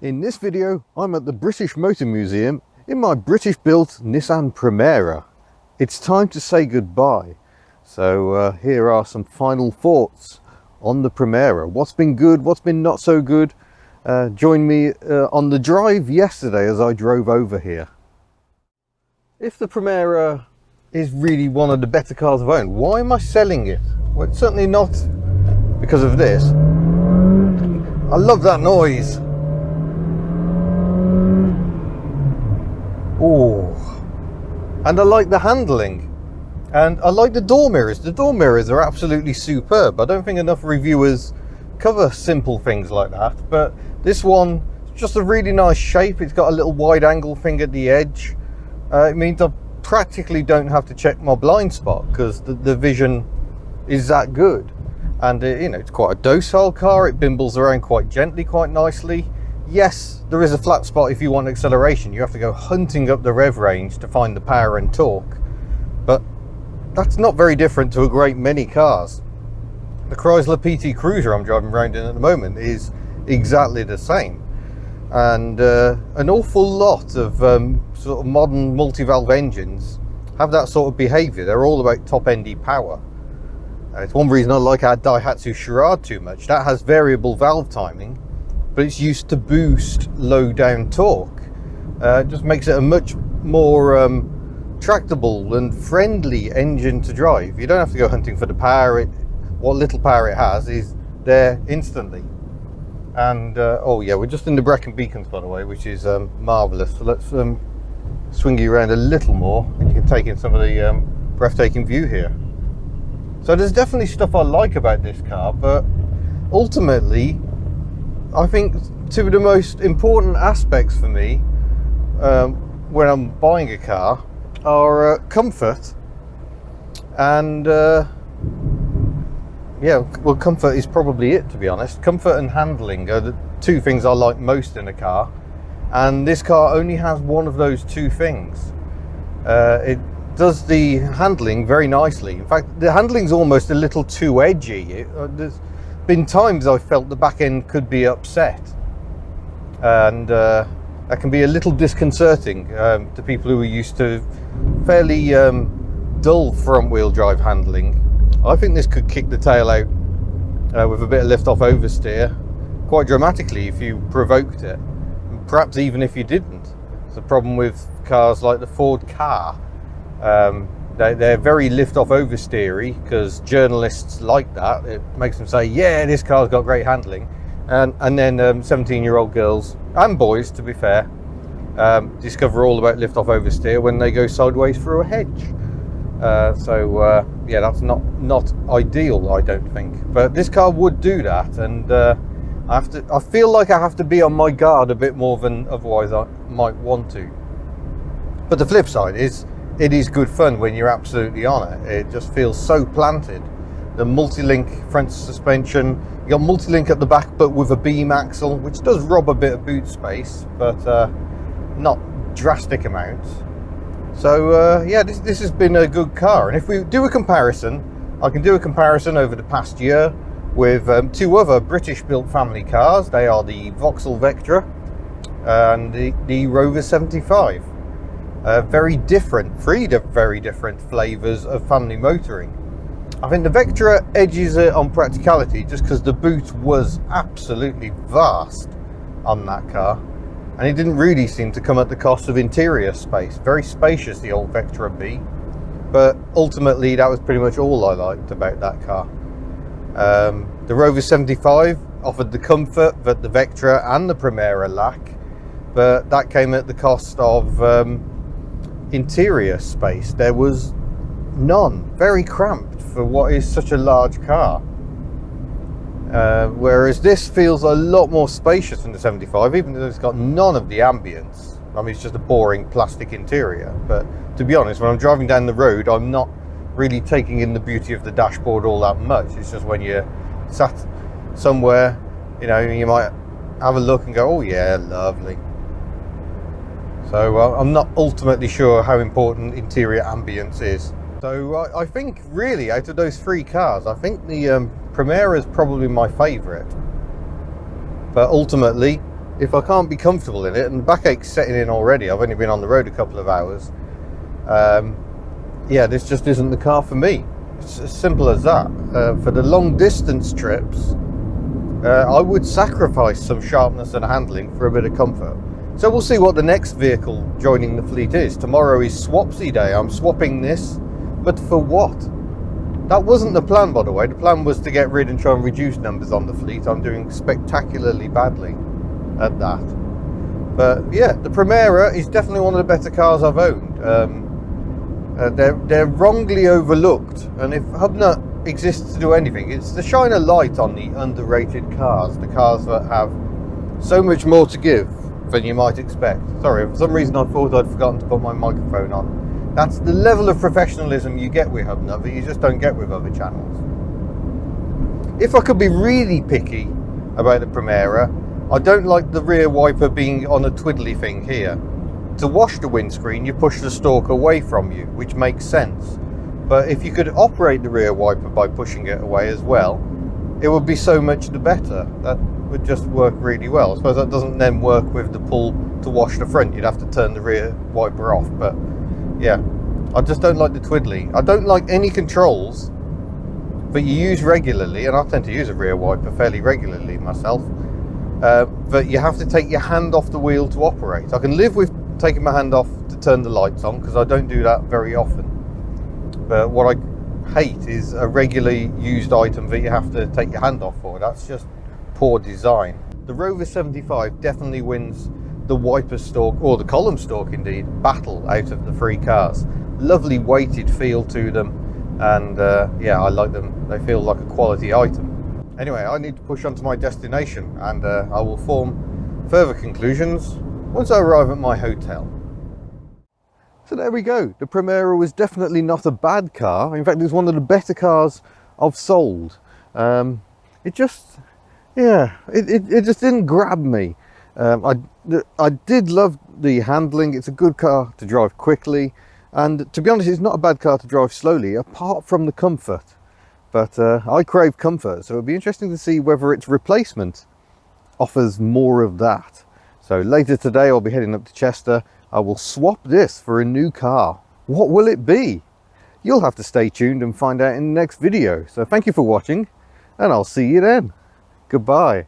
In this video, I'm at the British Motor Museum in my British-built Nissan Primera. It's time to say goodbye. So here are some final thoughts on the Primera. What's been good, what's been not so good. Join me on the drive yesterday as I drove over here. If the Primera is really one of the better cars I've owned, why am I selling it? Well, it's certainly not because of this. I love that noise. Oh, and I like the handling, and I like the door mirrors. The door mirrors are absolutely superb. I don't think enough reviewers cover simple things like that, but this one is just a really nice shape. It's got a little wide angle thing at the edge. It means I practically don't have to check my blind spot because the vision is that good. And you know, it's quite a docile car. It bimbles around quite gently, quite nicely. Yes, there is a flat spot if you want acceleration. You have to go hunting up the rev range to find the power and torque. But that's not very different to a great many cars. The Chrysler PT Cruiser I'm driving around in at the moment is exactly the same. And an awful lot of sort of modern multi-valve engines have that sort of behaviour. They're all about top-endy power. It's one reason I like our Daihatsu Charade too much. That has variable valve timing, but it's used to boost low down torque. It just makes it a much more tractable and friendly engine to drive. You don't have to go hunting for the power. What little power it has is there instantly. And oh yeah, we're just in the Brecon Beacons, by the way, which is marvellous. So let's swing you around a little more and you can take in some of the breathtaking view here. So there's definitely stuff I like about this car, but ultimately I think two of the most important aspects for me when I'm buying a car are comfort and yeah, well, comfort is probably it, to be honest. Comfort and handling are the two things I like most in a car, and this car only has one of those two things. It does the handling very nicely. In fact, the handling's almost a little too edgy. There's been times I've felt the back end could be upset, and that can be a little disconcerting to people who are used to fairly dull front wheel drive handling. I think this could kick the tail out with a bit of lift off oversteer quite dramatically if you provoked it, perhaps even if you didn't. It's a problem with cars like the Ford Ka. They're very lift off oversteery because journalists like that. It makes them say, yeah, this car's got great handling, and then 17-year-old girls and boys, to be fair, discover all about lift off oversteer when they go sideways through a hedge. Yeah, that's not ideal, I don't think, but this car would do that, and I feel like I have to be on my guard a bit more than otherwise I might want to. But the flip side is it is good fun when you're absolutely on it. It just feels so planted. The multi-link front suspension, you got multi-link at the back but with a beam axle, which does rob a bit of boot space, but not drastic amounts. So yeah, this has been a good car, and if we do a comparison, I can do a comparison over the past year with two other British-built family cars. They are the Vauxhall Vectra and the Rover 75. Very different, three very different flavours of family motoring. I think the Vectra edges it on practicality just because the boot was absolutely vast on that car. And it didn't really seem to come at the cost of interior space. Very spacious, the old Vectra B. But ultimately, that was pretty much all I liked about that car. The Rover 75 offered the comfort that the Vectra and the Primera lack, but that came at the cost of interior space. There was none. Very cramped for what is such a large car. Whereas this feels a lot more spacious than the 75, even though it's got none of the ambience. I mean, it's just a boring plastic interior, but to be honest, when I'm driving down the road, I'm not really taking in the beauty of the dashboard all that much. It's just when you're sat somewhere, you know, you might have a look and go, oh yeah, lovely. So I'm not ultimately sure how important interior ambience is. So I think really out of those three cars, I think the Primera is probably my favourite. But ultimately, if I can't be comfortable in it, and the backache's setting in already, I've only been on the road a couple of hours, yeah, this just isn't the car for me. It's as simple as that. For the long distance trips, I would sacrifice some sharpness and handling for a bit of comfort. So we'll see what the next vehicle joining the fleet is. Tomorrow is swapsy day. I'm swapping this, but for what? That wasn't the plan, by the way. The plan was to get rid and try and reduce numbers on the fleet. I'm doing spectacularly badly at that. But yeah, the Primera is definitely one of the better cars I've owned. They're wrongly overlooked, and if Hubner exists to do anything, it's to shine a light on the underrated cars, the cars that have so much more to give than you might expect. Sorry, for some reason I thought I'd forgotten to put my microphone on. That's the level of professionalism you get with Hubner that you just don't get with other channels. If I could be really picky about the Primera, I don't like the rear wiper being on a twiddly thing here. To wash the windscreen, you push the stalk away from you, which makes sense. But if you could operate the rear wiper by pushing it away as well, it would be so much the better. That would just work really well. I suppose that doesn't then work with the pull to wash the front. You'd have to turn the rear wiper off. But yeah, I just don't like the twiddly. I don't like any controls that you use regularly, and I tend to use a rear wiper fairly regularly myself, but you have to take your hand off the wheel to operate. I can live with taking my hand off to turn the lights on, because I don't do that very often. But what I hate is a regularly used item that you have to take your hand off for. That's just poor design. The Rover 75 definitely wins the wiper stalk, or the column stalk indeed, battle out of the three cars. Lovely weighted feel to them, and yeah, I like them. They feel like a quality item. Anyway, I need to push on to my destination, and I will form further conclusions once I arrive at my hotel. So there we go. The Primera was definitely not a bad car. In fact, it's one of the better cars I've sold. It just, yeah, it just didn't grab me. I did love the handling. It's a good car to drive quickly. And to be honest, it's not a bad car to drive slowly, apart from the comfort. But I crave comfort, so it'll be interesting to see whether its replacement offers more of that. So later today, I'll be heading up to Chester. I will swap this for a new car. What will it be? You'll have to stay tuned and find out in the next video. So thank you for watching, and I'll see you then. Goodbye.